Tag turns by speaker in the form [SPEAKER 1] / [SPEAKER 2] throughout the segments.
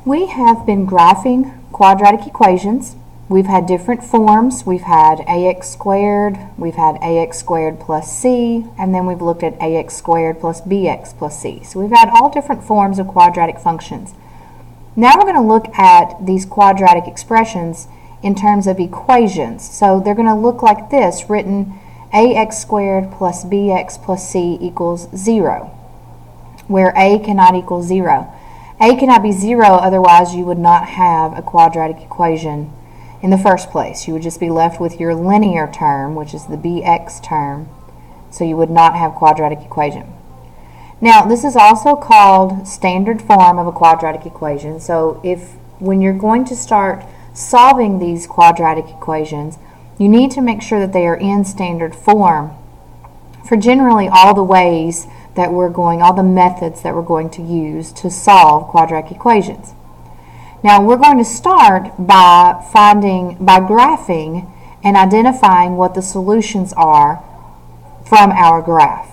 [SPEAKER 1] We have been graphing quadratic equations. We've had different forms. We've had ax squared, we've had ax squared plus c, and then we've looked at ax squared plus bx plus c. So we've had all different forms of quadratic functions. Now we're going to look at these quadratic expressions in terms of equations. So they're going to look like this, written ax squared plus bx plus c equals 0, where a cannot equal 0. A cannot be 0, otherwise you would not have a quadratic equation in the first place. You would just be left with your linear term, which is the bx term, so you would not have quadratic equation. Now, this is also called standard form of a quadratic equation. So when you're going to start solving these quadratic equations, you need to make sure that they are in standard form for generally all the ways that all the methods that we're going to use to solve quadratic equations. Now we're going to start by graphing and identifying what the solutions are from our graph.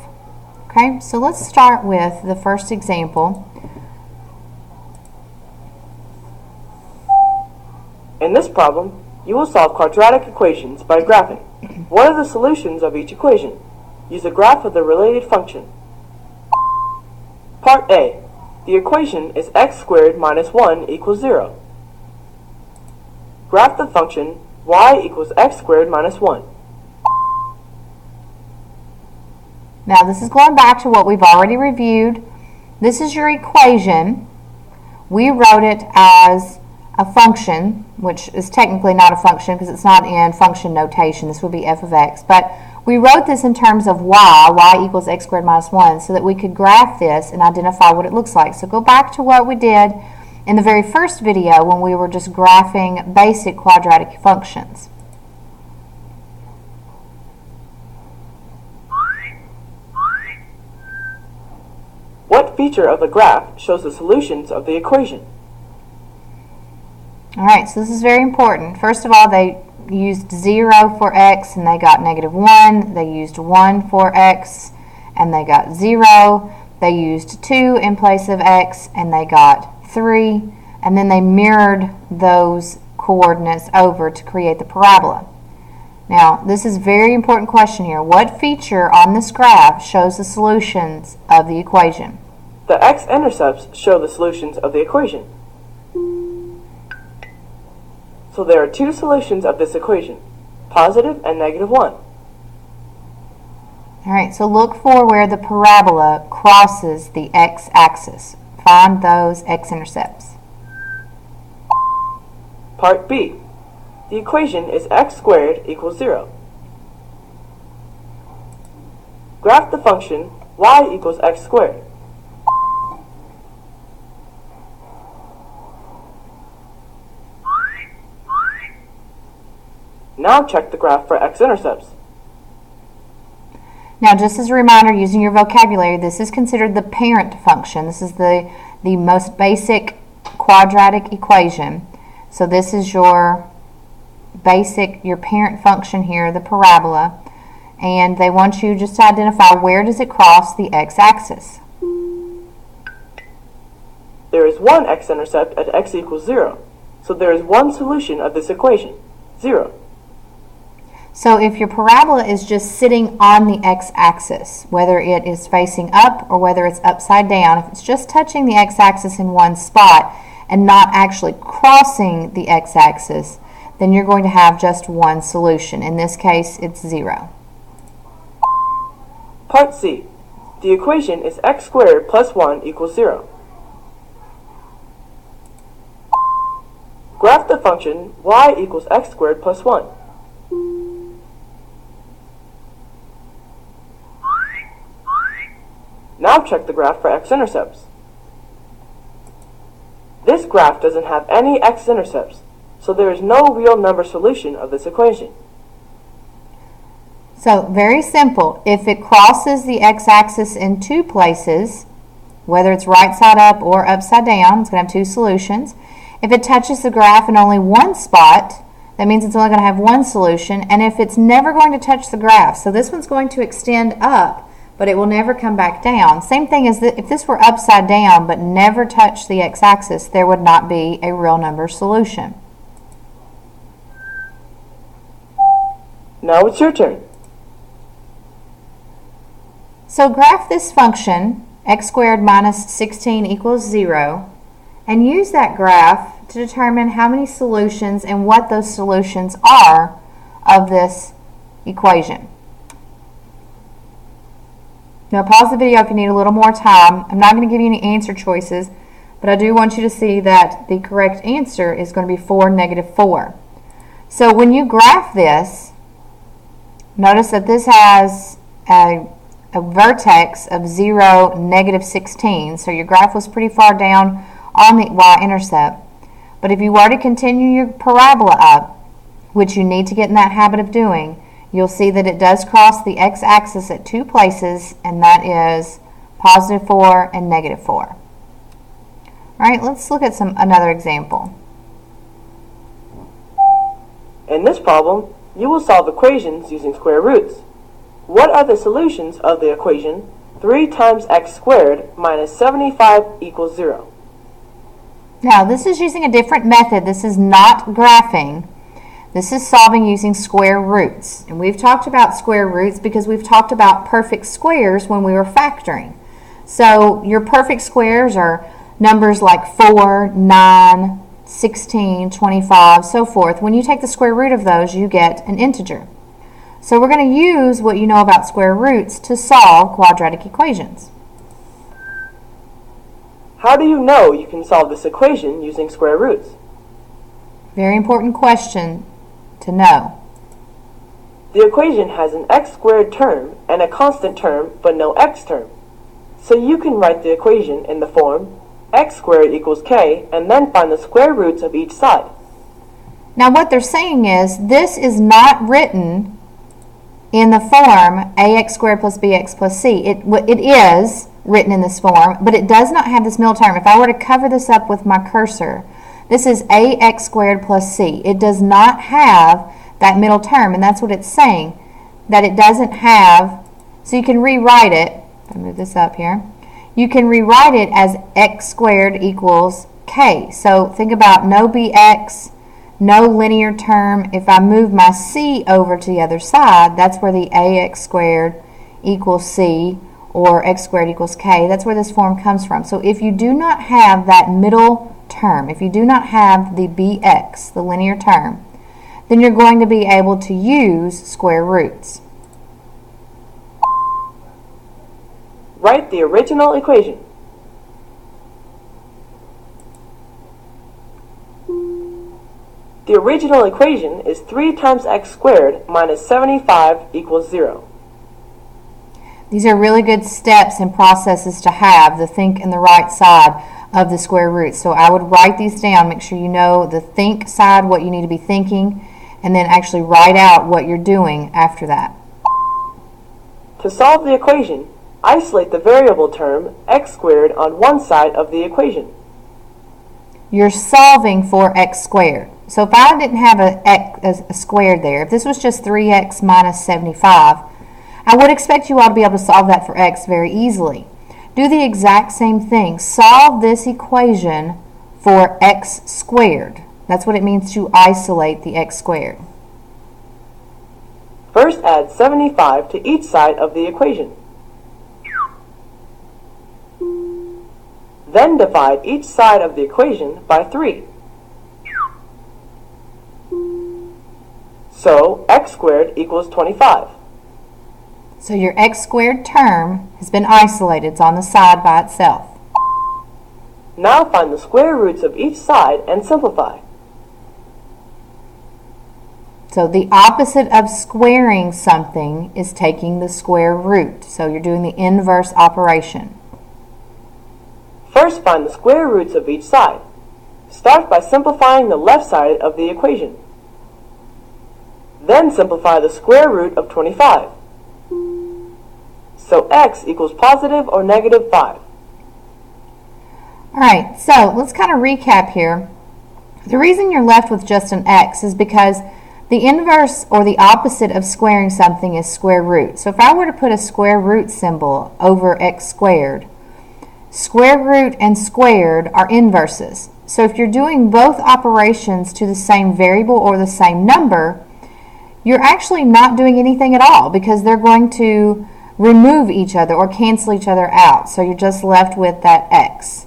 [SPEAKER 1] Okay, so let's start with the first example.
[SPEAKER 2] In this problem, you will solve quadratic equations by graphing. What are the solutions of each equation? Use a graph of the related function. Part A. The equation is x squared minus 1 equals 0. Graph the function y equals x squared minus 1.
[SPEAKER 1] Now this is going back to what we've already reviewed. This is your equation. We wrote it as a function, which is technically not a function because it's not in function notation. This would be f of x. But we wrote this in terms of y equals x squared minus 1, so that we could graph this and identify what it looks like. So go back to what we did in the very first video when we were just graphing basic quadratic functions.
[SPEAKER 2] What feature of the graph shows the solutions of the equation?
[SPEAKER 1] Alright, so this is very important. First of all, they used 0 for x and they got -1. They used 1 for x and they got 0. They used 2 in place of x and they got 3. And then they mirrored those coordinates over to create the parabola. Now, this is a very important question here. What feature on this graph shows the solutions of the equation?
[SPEAKER 2] The x-intercepts show the solutions of the equation. So there are two solutions of this equation, positive and -1.
[SPEAKER 1] Alright, so look for where the parabola crosses the x-axis. Find those x-intercepts.
[SPEAKER 2] Part B. The equation is x squared equals 0. Graph the function y equals x squared. Now check the graph for x-intercepts.
[SPEAKER 1] Now, just as a reminder, using your vocabulary, this is considered the parent function. This is the most basic quadratic equation. So this is your parent function here, the parabola. And they want you just to identify where does it cross the x-axis.
[SPEAKER 2] There is one x-intercept at x equals 0. So there is one solution of this equation, 0.
[SPEAKER 1] So if your parabola is just sitting on the x-axis, whether it is facing up or whether it's upside down, if it's just touching the x-axis in one spot and not actually crossing the x-axis, then you're going to have just one solution. In this case, it's 0.
[SPEAKER 2] Part C. The equation is x squared plus 1 equals 0. Graph the function y equals x squared plus 1. Now check the graph for x-intercepts. This graph doesn't have any x-intercepts, so there is no real number solution of this equation.
[SPEAKER 1] So, very simple. If it crosses the x-axis in two places, whether it's right side up or upside down, it's going to have two solutions. If it touches the graph in only one spot, that means it's only going to have one solution. And if it's never going to touch the graph, so this one's going to extend up but it will never come back down. Same thing as if this were upside down but never touched the x-axis, there would not be a real number solution.
[SPEAKER 2] Now it's your turn.
[SPEAKER 1] So graph this function, x squared minus 16 equals 0, and use that graph to determine how many solutions and what those solutions are of this equation. Now pause the video if you need a little more time. I'm not going to give you any answer choices, but I do want you to see that the correct answer is going to be 4, negative 4. So when you graph this, notice that this has a vertex of 0, negative 16. So your graph was pretty far down on the y-intercept. But if you were to continue your parabola up, which you need to get in that habit of doing, you'll see that it does cross the x-axis at 2 places, and that is positive 4 and negative 4. All right, let's look at another example.
[SPEAKER 2] In this problem, you will solve equations using square roots. What are the solutions of the equation 3 times x squared minus 75 equals 0?
[SPEAKER 1] Now, this is using a different method. This is not graphing. This is solving using square roots. And we've talked about square roots because we've talked about perfect squares when we were factoring. So your perfect squares are numbers like 4, 9, 16, 25, so forth. When you take the square root of those, you get an integer. So we're going to use what you know about square roots to solve quadratic equations.
[SPEAKER 2] How do you know you can solve this equation using square roots?
[SPEAKER 1] Very important question to know.
[SPEAKER 2] The equation has an x squared term and a constant term, but no x term. So you can write the equation in the form x squared equals k, and then find the square roots of each side.
[SPEAKER 1] Now what they're saying is this is not written in the form ax squared plus bx plus c. It is written in this form, but it does not have this middle term. If I were to cover this up with my cursor, this is ax squared plus c. It does not have that middle term, and that's what it's saying, that it doesn't have. So you can rewrite it. I'll move this up here. You can rewrite it as x squared equals k. So think about no bx, no linear term. If I move my c over to the other side, that's where the ax squared equals c, or x squared equals k. That's where this form comes from. So if you do not have that middle term, if you do not have the bx, the linear term, then you're going to be able to use square roots.
[SPEAKER 2] Write the original equation. The original equation is 3 times x squared minus 75 equals 0.
[SPEAKER 1] These are really good steps and processes to have, the think and the right side of the square roots. So I would write these down, make sure you know the think side, what you need to be thinking, and then actually write out what you're doing after that.
[SPEAKER 2] To solve the equation, isolate the variable term x squared on one side of the equation.
[SPEAKER 1] You're solving for x squared. So if I didn't have a squared there, if this was just 3x minus 75, I would expect you all to be able to solve that for x very easily. Do the exact same thing. Solve this equation for x squared. That's what it means to isolate the x squared.
[SPEAKER 2] First add 75 to each side of the equation. Then divide each side of the equation by 3. So x squared equals 25.
[SPEAKER 1] So your x squared term has been isolated. It's on the side by itself.
[SPEAKER 2] Now find the square roots of each side and simplify.
[SPEAKER 1] So the opposite of squaring something is taking the square root. So you're doing the inverse operation.
[SPEAKER 2] First find the square roots of each side. Start by simplifying the left side of the equation. Then simplify the square root of 25. So x equals positive or negative 5.
[SPEAKER 1] Alright, so let's kind of recap here. The reason you're left with just an x is because The inverse or the opposite of squaring something is square root. So if I were to put a square root symbol over x squared, square root and squared are inverses. So if you're doing both operations to the same variable or the same number, you're actually not doing anything at all because they're going to remove each other or cancel each other out. So you're just left with that x.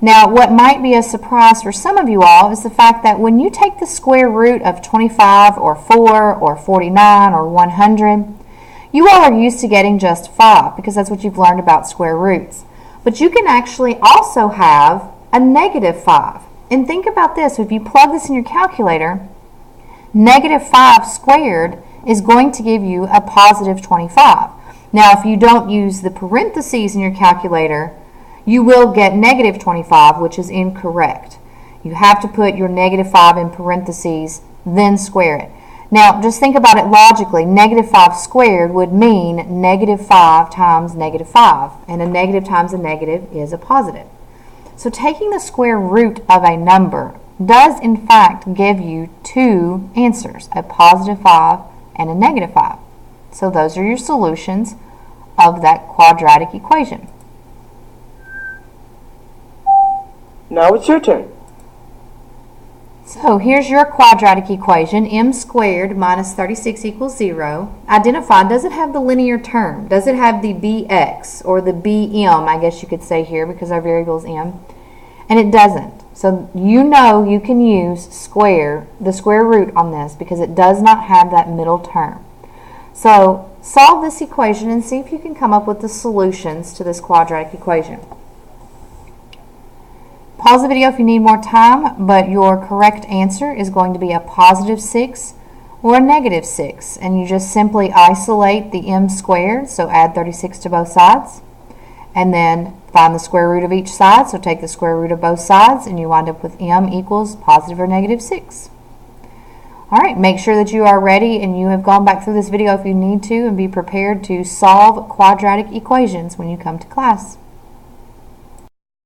[SPEAKER 1] Now, what might be a surprise for some of you all is the fact that when you take the square root of 25 or 4 or 49 or 100, you all are used to getting just 5 because that's what you've learned about square roots. But you can actually also have a negative 5. And think about this, if you plug this in your calculator, negative 5 squared is going to give you a positive 25. Now, if you don't use the parentheses in your calculator, you will get negative 25, which is incorrect. You have to put your negative 5 in parentheses, then square it. Now, just think about it logically. Negative 5 squared would mean negative 5 times negative 5, and a negative times a negative is a positive. So taking the square root of a number does in fact give you two answers, a positive 5 and a negative 5. So those are your solutions of that quadratic equation.
[SPEAKER 2] Now it's your turn.
[SPEAKER 1] So here's your quadratic equation, m squared minus 36 equals 0. Identify, does it have the linear term? Does it have the bx, or the bm, I guess you could say here, because our variable is m? And it doesn't. So you know you can use the square root on this because it does not have that middle term. So solve this equation and see if you can come up with the solutions to this quadratic equation. Pause the video if you need more time, but your correct answer is going to be a positive 6 or a negative 6. And you just simply isolate the m squared, so add 36 to both sides. And then find the square root of each side, so take the square root of both sides, and you wind up with m equals positive or negative 6. Alright, make sure that you are ready and you have gone back through this video if you need to, and be prepared to solve quadratic equations when you come to class.